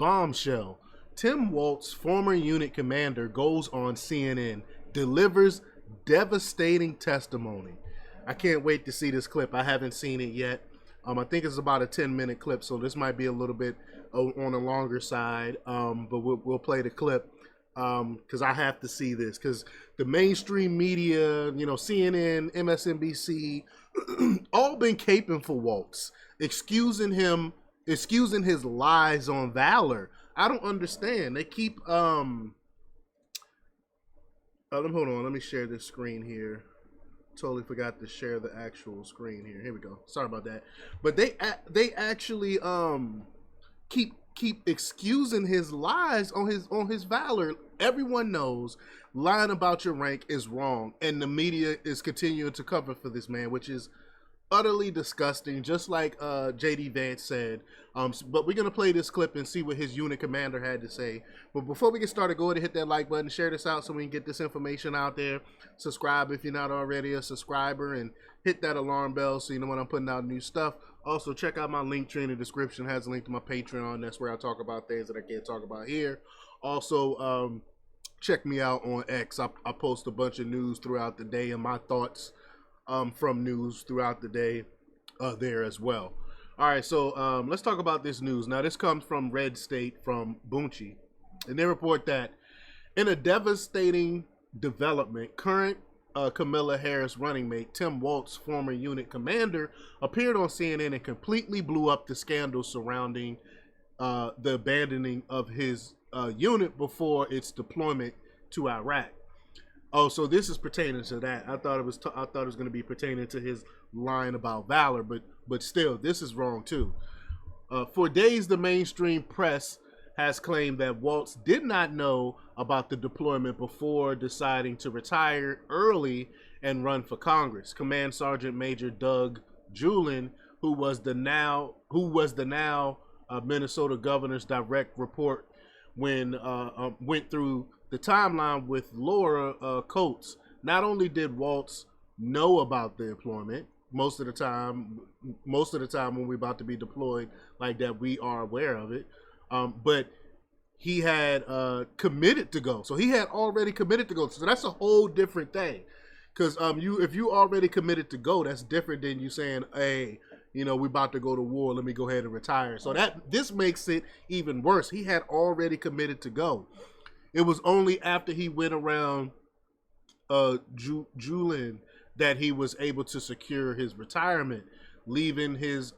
Bombshell. Tim Walz, former unit commander, goes on CNN, delivers devastating testimony. I can't wait to see this clip. I haven't seen it yet. I think it's about a 10-minute clip, so this might be a little bit on the longer side, but we'll play the clip because I have to see this, because the mainstream media, you know, CNN, MSNBC, all been caping for Walz, excusing his lies on valor. I don't understand. They keep hold on, let me share this screen here. Totally forgot to share the actual screen here. Here we go. Sorry about that. But they actually keep excusing his lies on his valor. Everyone knows lying about your rank is wrong, and the media is continuing to cover for this man, which is utterly disgusting, just like JD Vance said. But we're gonna play this clip and see what his unit commander had to say. But before we get started, go ahead and hit that like button, share this out so we can get this information out there. Subscribe if you're not already a subscriber, and hit that alarm bell so you know when I'm putting out new stuff. Also, check out my link tree in the description. It has a link to my Patreon. That's where I talk about things that I can't talk about here. Also, check me out on X. I post a bunch of news throughout the day and my thoughts from news throughout the day there as well. All right, so let's talk about this news. Now, this comes from Red State, from BOMBSHELL, and they report that in a devastating development, current Kamala Harris running mate Tim Walz, former unit commander, appeared on CNN and completely blew up the scandal surrounding the abandoning of his unit before its deployment to Iraq. Oh, so this is pertaining to that. I thought it was going to be pertaining to his line about valor, but still, this is wrong too. For days, the mainstream press has claimed that Walz did not know about the deployment before deciding to retire early and run for Congress. Command Sergeant Major Doug Julin, who was the now Minnesota governor's direct report when went through the timeline with Laura Coates. Not only did Walz know about the deployment, most of the time when we're about to be deployed like that, we are aware of it, but he had committed to go. So he had already committed to go. So that's a whole different thing, because if you already committed to go, that's different than you saying, hey, you know, we're about to go to war, let me go ahead and retire. So this makes it even worse. He had already committed to go. It was only after he went around Julin that he was able to secure his retirement, leaving his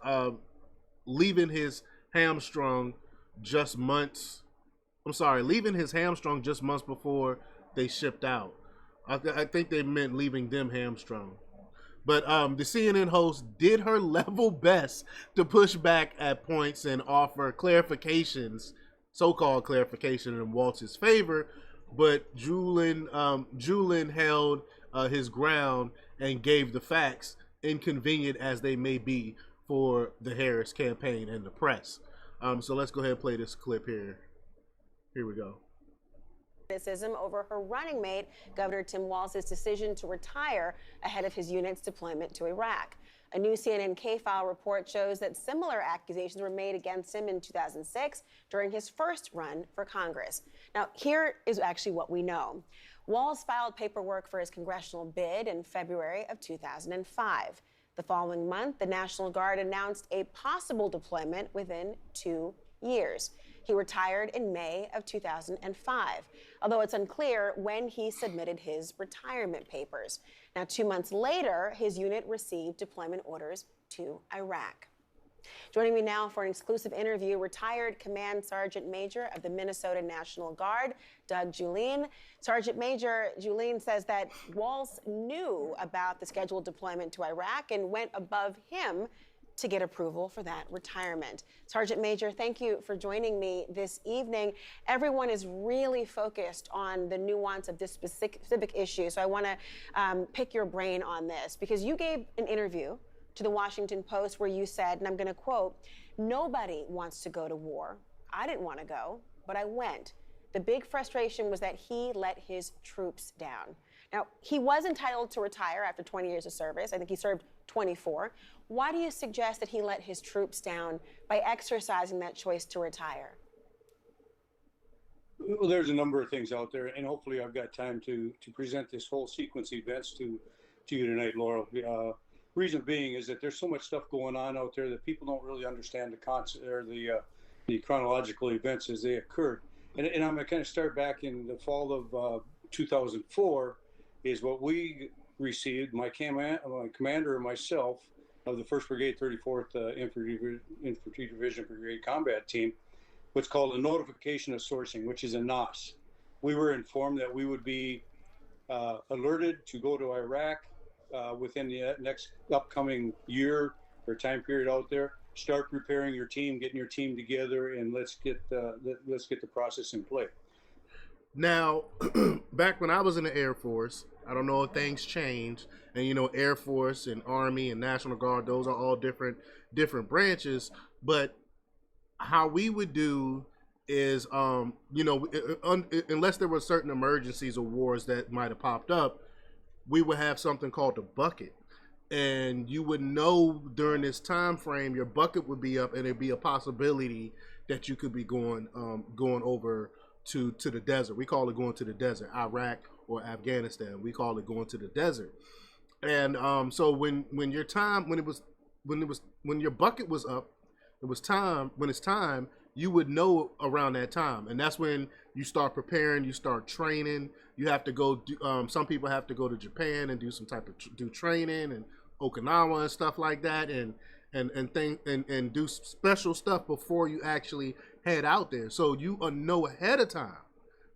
hamstrung just months before they shipped out. I think they meant leaving them hamstrung. But the CNN host did her level best to push back at points and offer clarifications, so-called clarification in Walz's favor, but Julin held his ground and gave the facts, inconvenient as they may be for the Harris campaign and the press. So let's go ahead and play this clip here. Here we go. Criticism over her running mate, Governor Tim Walz's decision to retire ahead of his unit's deployment to Iraq. A new CNN K-File report shows that similar accusations were made against him in 2006 during his first run for Congress. Now, here is actually what we know. Walz filed paperwork for his congressional bid in February of 2005. The following month, the National Guard announced a possible deployment within 2 years. He retired in May of 2005, although it's unclear when he submitted his retirement papers. Now, 2 months later, his unit received deployment orders to Iraq. Joining me now for an exclusive interview, retired Command Sergeant Major of the Minnesota National Guard, Doug Julin. Sergeant Major Julin says that Walz knew about the scheduled deployment to Iraq and went above him to get approval for that retirement. Sergeant Major, thank you for joining me this evening. Everyone is really focused on the nuance of this specific issue, so I want to pick your brain on this, because you gave an interview to the Washington Post where you said, and I'm going to quote, "Nobody wants to go to war. I didn't want to go, but I went. The big frustration was that he let his troops down." Now, he was entitled to retire after 20 years of service. I think he served 24. Why do you suggest that he let his troops down by exercising that choice to retire? Well, there's a number of things out there, and hopefully I've got time to present this whole sequence of events to you tonight, Laurel. Reason being is that there's so much stuff going on out there that people don't really understand the concept or the chronological events as they occurred. And I'm going to kind of start back in the fall of 2004 is what we received, my commander and myself of the 1st Brigade 34th Infantry Division Brigade Combat Team, what's called a notification of sourcing, which is a NOS. We were informed that we would be alerted to go to Iraq within the next upcoming year or time period out there. Start preparing your team, getting your team together, and let's get the process in play. Now, back when I was in the Air Force, I don't know if things changed, and you know, Air Force and Army and National Guard, those are all different branches. But how we would do is, you know, unless there were certain emergencies or wars that might have popped up, we would have something called the bucket. And you would know during this time frame, your bucket would be up, and it'd be a possibility that you could be going over to the desert. We call it going to the desert, Iraq or Afghanistan. We call it going to the desert. And so when your bucket was up, it was time. When it's time, you would know around that time, and that's when you start preparing. You start training. You have to go. Some people have to go to Japan and do some type of do training, and Okinawa and stuff like that, and do special stuff before you actually head out there. So you know ahead of time,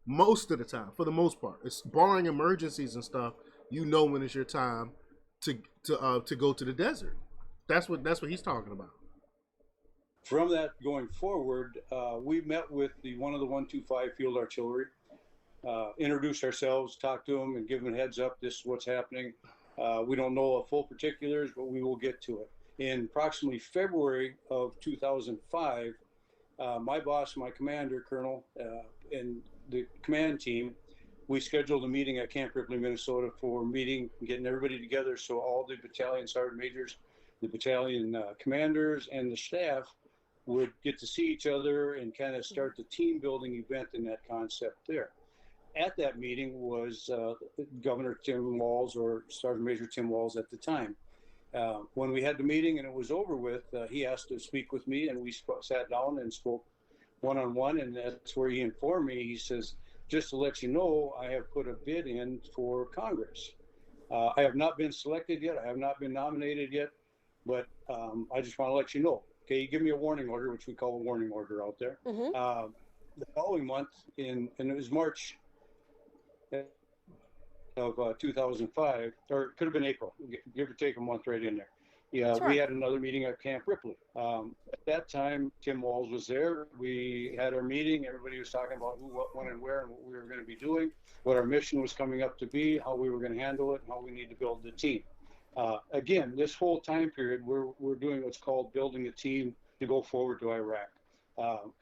most of the time, for the most part. It's barring emergencies and stuff. You know when it's your time to go to the desert. That's what he's talking about. From that going forward, we met with one of the 125 Field Artillery, introduced ourselves, talked to them, and give them a heads up. This is what's happening. We don't know full particulars, but we will get to it. In approximately February of 2005, my boss, my commander, Colonel, and the command team, we scheduled a meeting at Camp Ripley, Minnesota for getting everybody together so all the battalion sergeant majors, the battalion commanders, and the staff would get to see each other and kind of start the team building event in that concept there. At that meeting was Governor Tim Walz, or Sergeant Major Tim Walz at the time. When we had the meeting and it was over with, he asked to speak with me, and we sat down and spoke one-on-one, and that's where he informed me. He says, just to let you know, I have put a bid in for Congress. I have not been selected yet. I have not been nominated yet, but I just want to let you know. Okay, you give me a warning order, which we call a warning order out there. Mm-hmm. The following month, and it was March of 2005, or it could have been April, give or take a month right in there. Yeah, sure. We had another meeting at Camp Ripley. At that time, Tim Walz was there. We had our meeting. Everybody was talking about who, what, when, and where, and what we were going to be doing, what our mission was coming up to be, how we were going to handle it, and how we need to build the team. Again, this whole time period, we're doing what's called building a team to go forward to Iraq.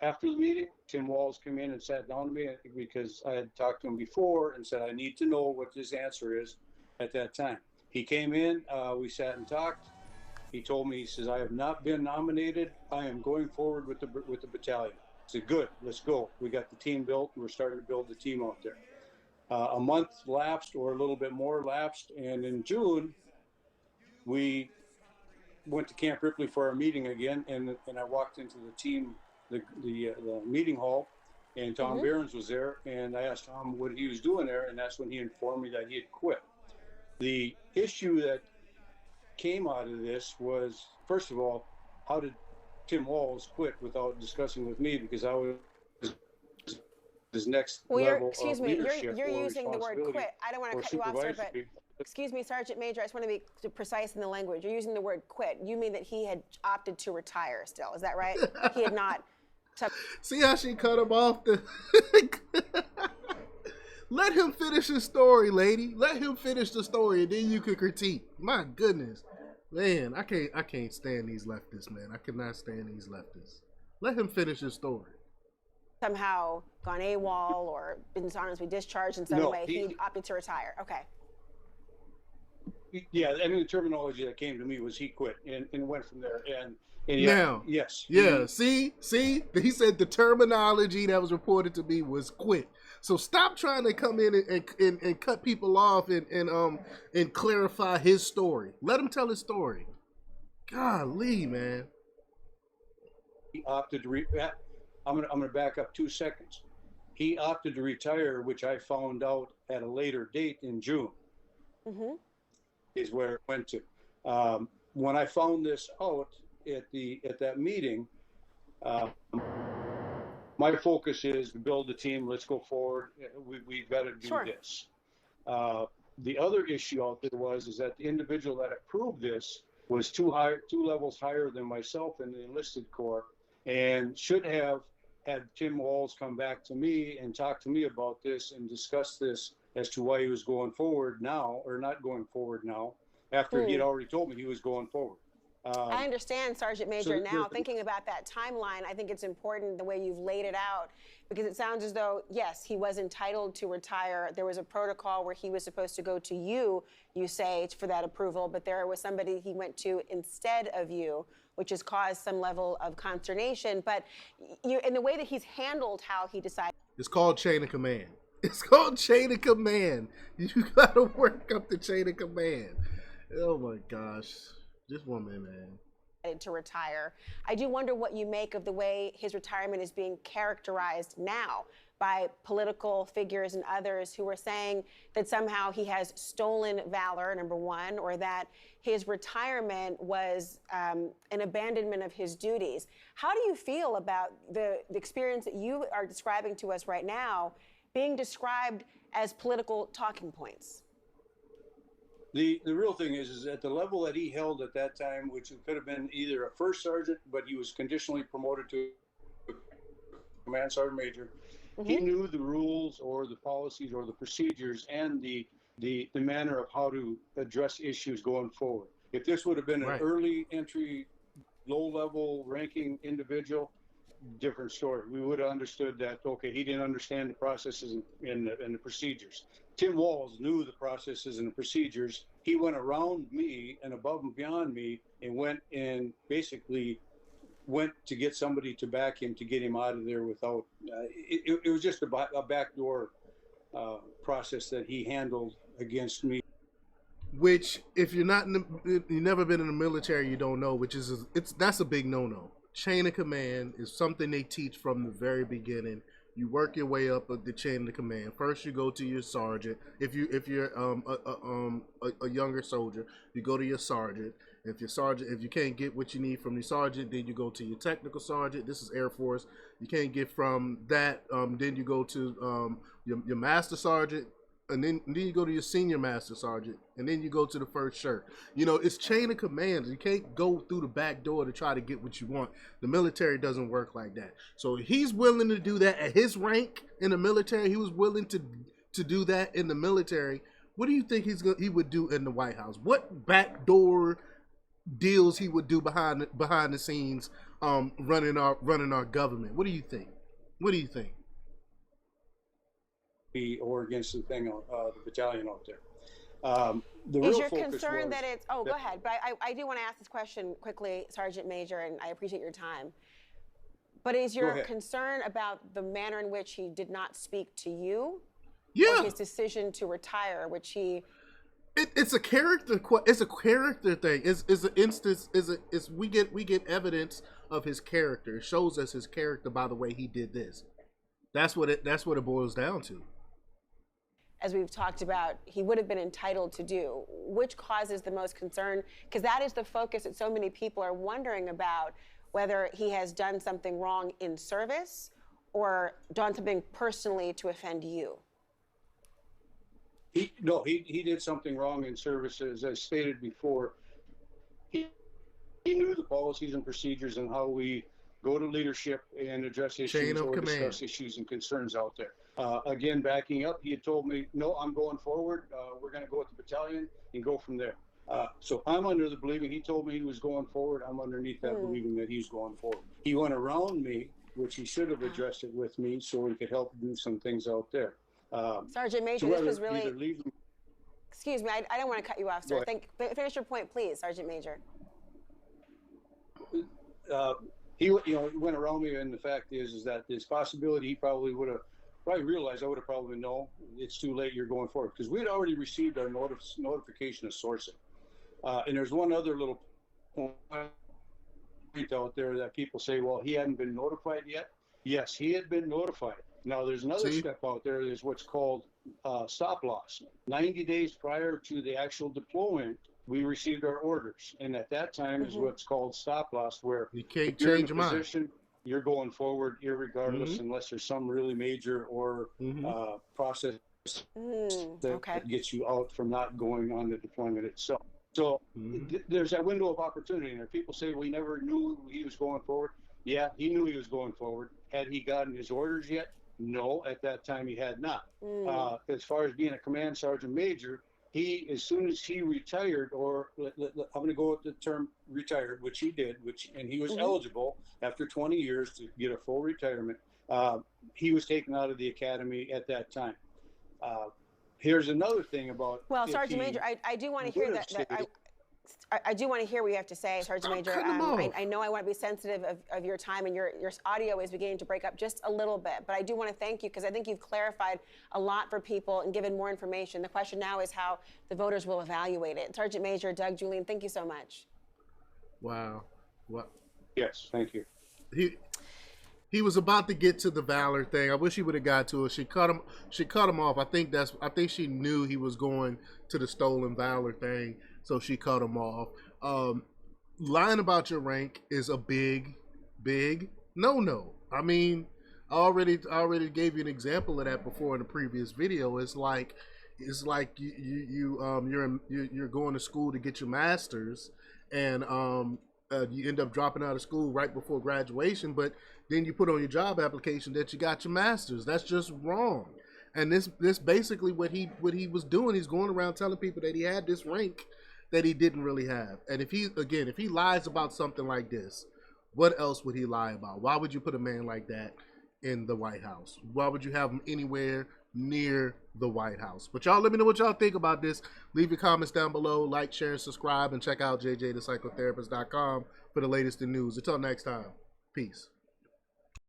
After the meeting, Tim Walz came in and sat down to me because I had talked to him before and said, I need to know what his answer is at that time. He came in, we sat and talked. He told me, he says, I have not been nominated. I am going forward with the battalion. I said, good, let's go. We got the team built. We're starting to build the team out there. A month lapsed, or a little bit more lapsed, and in June, we went to Camp Ripley for our meeting again, and I walked into the team, the meeting hall, and Tom Behrens was there, and I asked Tom what he was doing there, and that's when he informed me that he had quit. The issue that came out of this was, first of all, how did Tim Walz quit without discussing with me, because I was his next level of leadership. You're using the word quit. I don't want to cut you off, sir, but excuse me, Sergeant Major, I just want to be precise in the language. You're using the word quit. You mean that he had opted to retire still. Is that right? He had not. See how she cut him off? Let him finish his story, lady. Let him finish the story, and then you can critique. My goodness. Man, I can't stand these leftists, man. I cannot stand these leftists. Let him finish his story. Somehow gone AWOL or been dishonestly discharged in some way. He opted to retire. Okay. Yeah, I mean, the terminology that came to me was he quit and went from there. And yeah, Now, yes. yeah, see, he said the terminology that was reported to me was quit. So stop trying to come in and cut people off and clarify his story. Let him tell his story. Golly, man. He opted to I'm gonna back up 2 seconds. He opted to retire, which I found out at a later date in June. Mm-hmm. Is where it went to. When I found this out at that meeting, my focus is build the team. Let's go forward. We've got to do this. The other issue out there is that the individual that approved this was two levels higher than myself in the enlisted corps, and should have had Tim Walz come back to me and talk to me about this and discuss this as to why he was going forward now or not going forward now, after he had already told me he was going forward. I understand, Sergeant Major. Now, thinking about that timeline, I think it's important the way you've laid it out, because it sounds as though, yes, he was entitled to retire. There was a protocol where he was supposed to go to you say, for that approval, but there was somebody he went to instead of you, which has caused some level of consternation. But in the way that he's handled how he decided. It's called chain of command. It's called chain of command. You got to work up the chain of command. Oh, my gosh. This woman, man. To retire. I do wonder what you make of the way his retirement is being characterized now by political figures and others who are saying that somehow he has stolen valor, number one, or that his retirement was an abandonment of his duties. How do you feel about the experience that you are describing to us right now being described as political talking points? The real thing is at the level that he held at that time, which could have been either a first sergeant, but he was conditionally promoted to command sergeant major. Mm-hmm. He knew the rules or the policies or the procedures and the manner of how to address issues going forward. If this would have been an early entry, low level ranking individual, different story. We would have understood that, okay, he didn't understand the processes and the procedures. Tim Walz knew the processes and the procedures. He went around me and above and beyond me and went to get somebody to back him to get him out of there without, it was just a backdoor process that he handled against me. Which, if you're not you've never been in the military, you don't know, that's a big no-no. Chain of command is something they teach from the very beginning. You work your way up the chain of command. First, you go to your sergeant. If you're a younger soldier, you go to your sergeant. If you can't get what you need from the sergeant, then you go to your technical sergeant. This is Air Force. You can't get from that, then you go to your master sergeant. And then you go to your senior master sergeant, and then you go to the first shirt. You know, it's chain of command. You can't go through the back door to try to get what you want. The military doesn't work like that. So he's willing to do that at his rank in the military. He was willing to do that in the military. What do you think he would do in the White House? What backdoor deals he would do behind the scenes, running our government? What do you think? Or against the thing, the battalion out there. Is your concern that it's, go ahead, but I do want to ask this question quickly, Sergeant Major, and I appreciate your time. But is your concern about the manner in which he did not speak to you? Yeah. Or his decision to retire, which he... It's a character. It's a character thing. It's an instance. We get evidence of his character. It shows us his character by the way he did this. That's what it boils down to. As we've talked about, he would have been entitled to do, which causes the most concern, because that is the focus that so many people are wondering about, whether he has done something wrong in service or done something personally to offend you. He did something wrong in service, as I stated before. He knew the policies and procedures and how we go to leadership and address issues or discuss issues and concerns out there. Again, backing up, he had told me, no, I'm going forward. We're going to go with the battalion and go from there. So I'm under the believing, he told me he was going forward. I'm underneath that believing that he's going forward. He went around me, which he should have addressed it with me so he could help do some things out there. Sergeant Major, this was really... Excuse me, I don't want to cut you off, sir. Finish your point, please, Sergeant Major. He went around me, and the fact is that there's possibility he probably would have realized. I would have probably no, it's too late. You're going forward, because we had already received our notification of sourcing. And there's one other little point out there that people say, well, he hadn't been notified yet. Yes, he had been notified. Now there's another step out there. Is what's called stop loss. 90 days prior to the actual deployment, we received our orders, and at that time is what's called stop loss, where you can't change your mind. You're going forward irregardless, unless there's some really major or process that gets you out from not going on the deployment itself. So there's that window of opportunity, and people say we never knew he was going forward. Yeah, he knew he was going forward. Had he gotten his orders yet? No, at that time he had not. As far as being a command sergeant major, he, as soon as he retired, or I'm going to go with the term retired, which he did, and he was eligible after 20 years to get a full retirement. He was taken out of the academy at that time. Here's another thing about. Well, Sergeant Major, I do want to hear that. I do want to hear what you have to say, Sergeant Major. I know I want to be sensitive of your time, and your audio is beginning to break up just a little bit. But I do want to thank you, because I think you've clarified a lot for people and given more information. The question now is how the voters will evaluate it. Sergeant Major Doug Julian, thank you so much. Wow. What? Yes, thank you. He was about to get to the Valor thing. I wish he would have got to it. She cut him off. I think she knew he was going to the stolen Valor thing, so she cut him off. Lying about your rank is a big no. I mean, I already gave you an example of that before in the previous video. It's like you're going to school to get your master's, and you end up dropping out of school right before graduation, but then you put on your job application that you got your master's. That's just wrong. And this basically what he was doing. He's going around telling people that he had this rank that he didn't really have. And if he lies about something like this, what else would he lie about? Why would you put a man like that in the White House? Why would you have him anywhere near the White House? But y'all let me know what y'all think about this. Leave your comments down below. Like, share, and subscribe. And check out jjthepsychotherapist.com for the latest in news. Until next time, peace.